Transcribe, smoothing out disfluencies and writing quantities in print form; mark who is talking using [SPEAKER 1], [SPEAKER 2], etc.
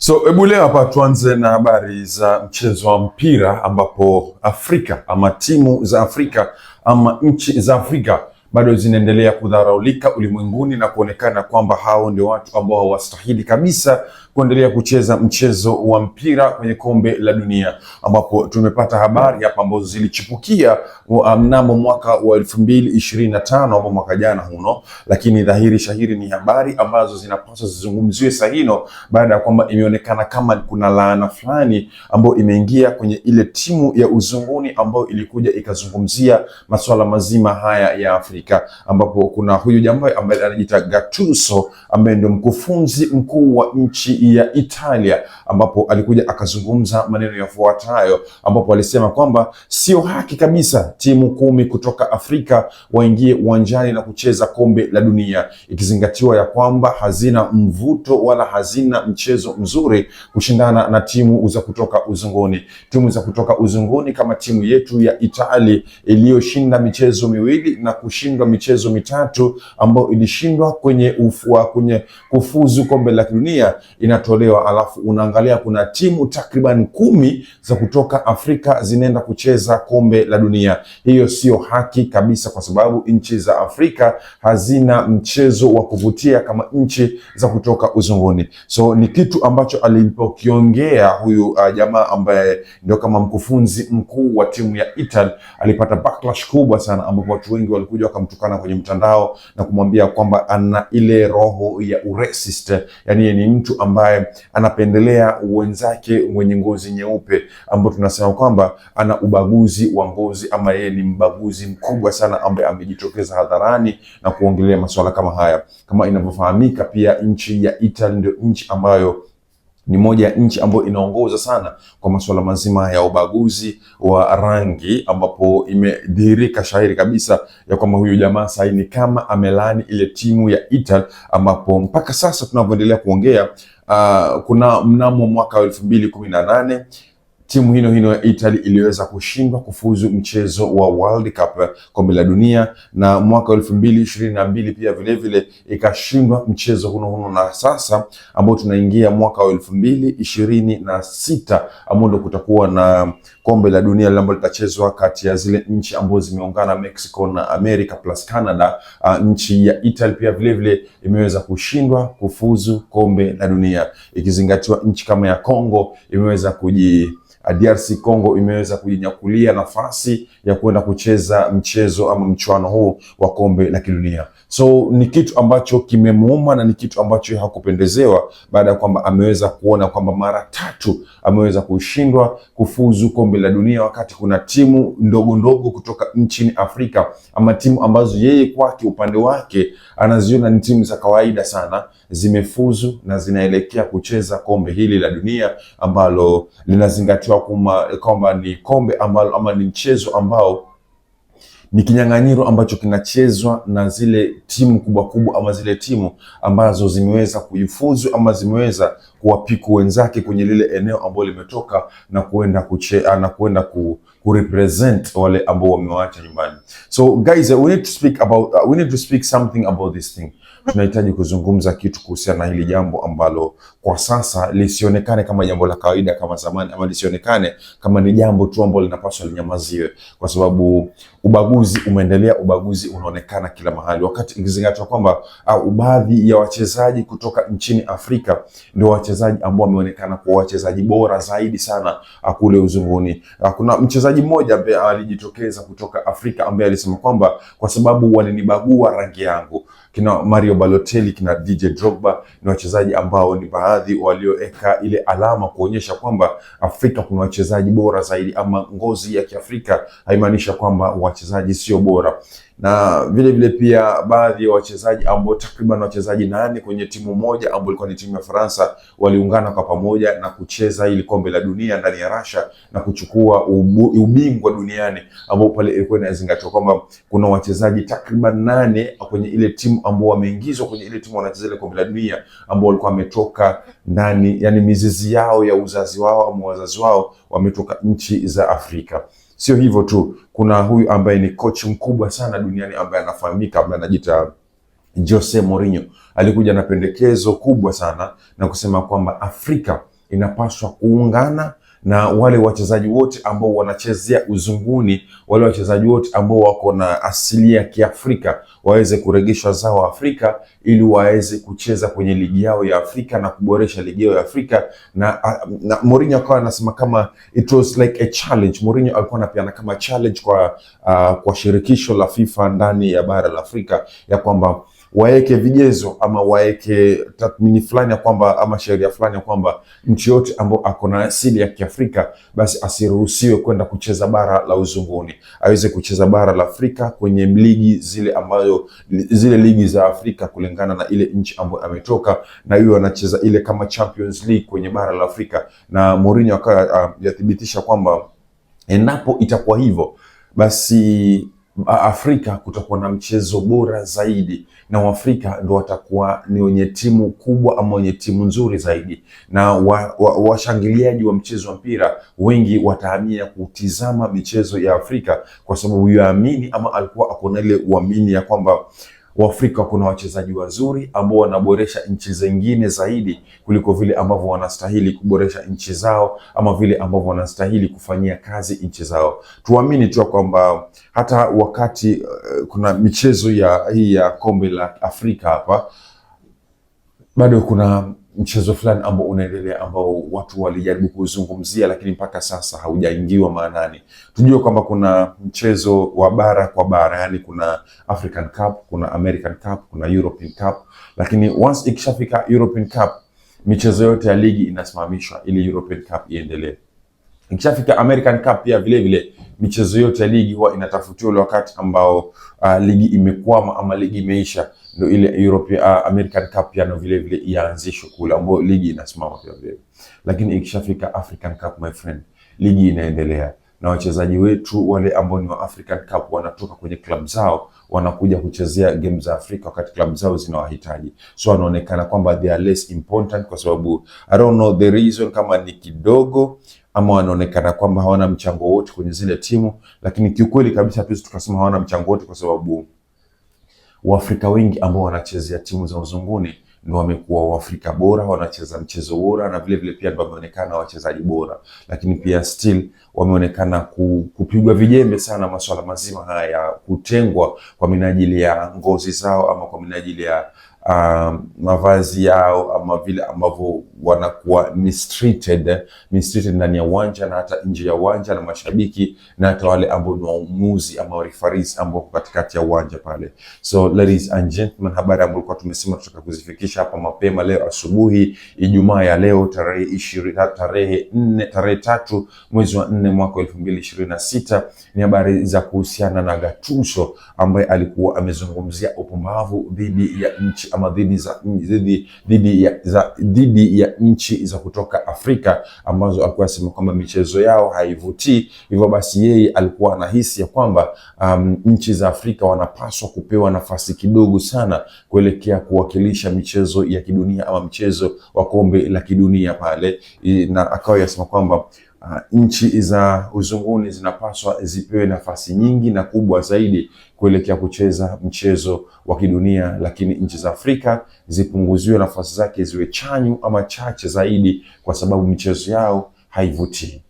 [SPEAKER 1] So hebu leo hapa tuanze na habari za mchezo wa mpira, ambapo Afrika ama timu za Afrika ama nchi za Afrika bado zinaendelea kudharaulika ulimwenguni na kuonekana kwamba hao ndio watu ambao hawastahili kabisa kuendelea kucheza mchezo wa mpira kwenye kombe la dunia, ambapo tumepata habari hapa ambazo zilichipukia mnamo mwaka wa 2025 ama mwaka jana huno, lakini dhahiri shahiri ni habari ambazo zinapaswa zizungumziwe sahino baada ya kwamba imeonekana kama kuna laana fulani ambayo imeingia kwenye ile timu ya uzunguni ambayo ilikuja ikazungumzia masuala mazima haya ya Afrika, ambapo kuna huyu jamaa ambaye anajiita Gattuso ambaye ndio mkufunzi mkuu wa nchi ya Italia, ambapo alikuja akazungumza maneno yafuatayo, ambapo alisema kwamba sio haki kabisa timu 10 kutoka Afrika waingie uwanjani na kucheza kombe la dunia, ikizingatiwa ya kwamba hazina mvuto wala hazina mchezo mzuri kushindana na timu za kutoka uzunguni. Timu za kutoka uzunguni kama timu yetu ya Italia iliyoshinda michezo miwili na kushindwa michezo mitatu, ambayo ilishindwa kwenye kufuzu kombe la dunia inatolewa, alafu unaangalia kuna timu takriban 10 za kutoka Afrika zinaenda kucheza kombe la dunia. Hiyo sio haki kabisa, kwa sababu nchi za Afrika hazina mchezo wa kuvutia kama nchi za kutoka uzunguni. So ni kitu ambacho alipokiongea huyu jamaa ambaye ndio kama mkufunzi mkuu wa timu ya Italy, alipata backlash kubwa sana, ambapo watu wengi walikuja wakamtukana kwenye mtandao na kumwambia kwamba ana ile roho ya uracist, yani ni mtu ambaye anapendelea wenzake wenye ngozi nyeupe, ambao tunasema kwamba ana ubaguzi wa ngozi, ama yeye ni mbaguzi mkubwa sana ambaye amejitokeza hadharani na kuongelea masuala kama haya. Kama inavyofahamika pia, nchi ya Italy ndio nchi ambayo ni moja ya nchi ambayo inaongoza sana kwa masuala mazima ya ubaguzi wa rangi, ambapo imedhihirika shahiri kabisa ya kwamba huyu jamaa sasa ni kama amelani ile timu ya Italy, ambapo mpaka sasa tunavyoendelea kuongea kuna mnamo mwaka wa 2018 timu hino ya Italy iliweza kushindwa kufuzu mchezo wa World Cup, kombe la dunia, na mwaka 2022 pia vile ikashindwa mchezo huno, na sasa ambao tunaingia mwaka wa 2026 ambao ndio kutakuwa na kombe la dunia ambalo litachezwa kati ya zile nchi ambazo zimeungana, Mexico na America plus Canada. Nchi ya Italy pia vile imeweza kushindwa kufuzu kombe la dunia, ikizingatiwa nchi kama ya Congo imeweza DRC Congo imeweza kujinyakulia nafasi ya kwenda kucheza mchezo ama mchuano huu wa kombe la kidunia. So ni kitu ambacho kimemuuma na ni kitu ambacho hakupendezewa, baada ya kwamba ameweza kuona kwamba mara 3 ameweza kushindwa kufuzu kombe la dunia, wakati kuna timu ndogo kutoka nchini Afrika ama timu ambazo yeye kwake upande wake anaziona ni timu za kawaida sana, zimefuzu na zinaelekea kucheza kombe hili la dunia, ambalo linazingatiwa kwamba ni kombe ambalo ama ni mchezo ambao ni kinyang'anyiro ambacho kinachezwa na zile timu kubwa ama zile timu ambazo zimeweza kuifuzu ama zimeweza kuwapiku wenzake kwenye lile eneo ambalo limetoka na kuenda kurepresent wale ambao wamewaacha nyumbani. So guys, we need to speak something about this thing. Tunahitaji kuzungumza kitu kuhusiana na hili jambo ambalo kwa sasa lisionekane kama jambo la kawaida kama zamani, ama lisionekane kama ni jambo tu ambalo linapaswa linyamaziwe, kwa sababu ubaguzi umeendelea, ubaguzi unaonekana kila mahali, wakati ikizingatiwa kwamba baadhi ya wachezaji kutoka nchini Afrika ndio wachezaji ambao wameonekana kuwa wachezaji bora zaidi sana kule uzunguni. Kuna mchezaji mmoja ambaye alijitokeza kutoka Afrika ambaye alisema kwamba kwa sababu walinibagua rangi yangu. Kina Mario Balotelli, kina DJ Drogba ni wachezaji ambao ni baadhi walioeka ile alama kuonyesha kwamba Afrika kuna wachezaji bora zaidi, ama ngozi ya Kiafrika haimaanisha kwamba wachezaji sio bora. Na vile pia baadhi ya wachezaji ambao takriban wachezaji 8 kwenye timu moja ambao ilikuwa ni timu ya Faransa waliungana kwa pamoja na kucheza ili kombe la dunia ndani ya Russia na kuchukua ubingwa duniani, ambao pale ilikuwa inazingatiwa kwamba kuna wachezaji takriban 8 kwenye ile timu ambao wameingizwa kwenye ile timu wanacheza ile kombe la dunia, ambao walikuwa wametoka ndani, yani mizizi yao ya uzazi wao ama wazazi wao wametoka nchi za Afrika. Sio hivyo tu, kuna huyu ambaye ni coach mkubwa sana duniani ambaye anafahamika, ambaye anajiita Jose Mourinho. Alikuja na pendekezo kubwa sana na kusema kwamba Afrika inapaswa kuungana na wale wachezaji wote ambao wanachezea uzunguni, wale wachezaji wote ambao wako na asili ya Kiafrika waweze kuregeshwa zao Afrika, ili waweze kucheza kwenye ligi yao ya Afrika na kuboresha ligi yao ya Afrika. Na Mourinho akawa anasema kama it was like a challenge. Mourinho alikuwa anapeana kama challenge kwa shirikisho la FIFA ndani ya bara la Afrika, ya kwamba waeke vigezo ama waeke tathmini fulani ya kwamba, ama sheria fulani ya kwamba nchi yote ambayo ako na asili ya Kiafrika basi asiruhusiwe kwenda kucheza bara la uzunguni, aweze kucheza bara la Afrika kwenye ligi zile ligi za Afrika kulingana na ile nchi ambayo ametoka, na hiyo anacheza ile kama Champions League kwenye bara la Afrika. Na Mourinho akawa yathibitisha kwamba endapo itakuwa hivyo, basi Afrika kutakuwa na mchezo bora zaidi, na Waafrika ndio watakuwa ni wenye timu kubwa ama wenye timu nzuri zaidi, na washangiliaji wa mchezo wa mpira wengi watahamia kutizama michezo ya Afrika, kwa sababu yuamini ama alikuwa akona ile uamini ya kwamba Waafrika kuna wachezaji wazuri ambao wanaboresha nchi zingine zaidi kuliko vile ambavyo wanastahili kuboresha nchi zao, ama vile ambavyo wanastahili kufanyia kazi nchi zao. Tuamini tu kwamba hata wakati kuna michezo hii ya kombe la Afrika hapa, bado kuna mchezo fulani ambao unaendelea ambao watu walijaribu kuzungumzia, lakini mpaka sasa haujaingiwa maanani. Tujue kwamba kuna mchezo wa bara kwa bara, yani kuna African Cup, kuna American Cup, kuna European Cup, lakini once ikishafika European Cup, michezo yote ya ligi inasimamishwa ili European Cup iendelee. Ikishafika American Cup pia vile vile michezo yote ya ligi huwa inatafutiwa ule wakati ambao ligi imekwama ama ligi imeisha, ndio ile American Cup pia ndio vile vile ianzishwe kule ambao ligi inasimama pia vile. Lakini ikishafika African Cup, my friend, ligi inaendelea, na wachezaji wetu wale ambao ni wa African Cup wanatoka kwenye club zao wanakuja kuchezea game za Afrika wakati club zao zinawahitaji. So wanaonekana kwamba they are less important, kwa sababu I don't know the reason, kama ni kidogo ama wanaonekana kwamba hawana mchango wote kwenye zile timu. Lakini kiukweli kabisa tu tukasema hawana mchango wote, kwa sababu Waafrika wengi ambao wanachezea timu za uzunguni ndio wamekuwa Waafrika bora, wanacheza mchezo bora, na vile vile pia ndio wameonekana wachezaji bora, lakini pia still wameonekana kupigwa vijembe sana masuala mazima haya ya kutengwa kwa minajili ya ngozi zao ama kwa minajili ya mavazi yao, ama vile ambavyo wanakuwa mistreated ndani ya uwanja na hata nje ya uwanja na mashabiki na hata wale ambao ni waamuzi ama referees ambao katikati ya uwanja pale. So ladies and gentlemen, habari ambayo kwa tumesema tutaka kuzifikisha hapa mapema leo asubuhi, Ijumaa ya leo tarehe 3 mwezi wa 4 mwaka 2026, ni habari za kuhusiana na Gattuso ambaye alikuwa amezungumzia upumbavu dhidi ya nchi ama dhidi ya nchi za kutoka Afrika ambazo alikuwa anasema kwamba michezo yao haivutii. Hivyo basi yeye alikuwa anahisi ya kwamba nchi za Afrika wanapaswa kupewa nafasi kidogo sana kuelekea kuwakilisha michezo ya kidunia ama mchezo wa kombe la kidunia pale, na akawa yasema kwamba nchi za uzunguni zinapaswa zipewe nafasi nyingi na kubwa zaidi kuelekea kucheza mchezo wa kidunia, lakini nchi za Afrika zipunguziwe nafasi zake ziwe chanyu ama chache zaidi, kwa sababu michezo yao haivutii.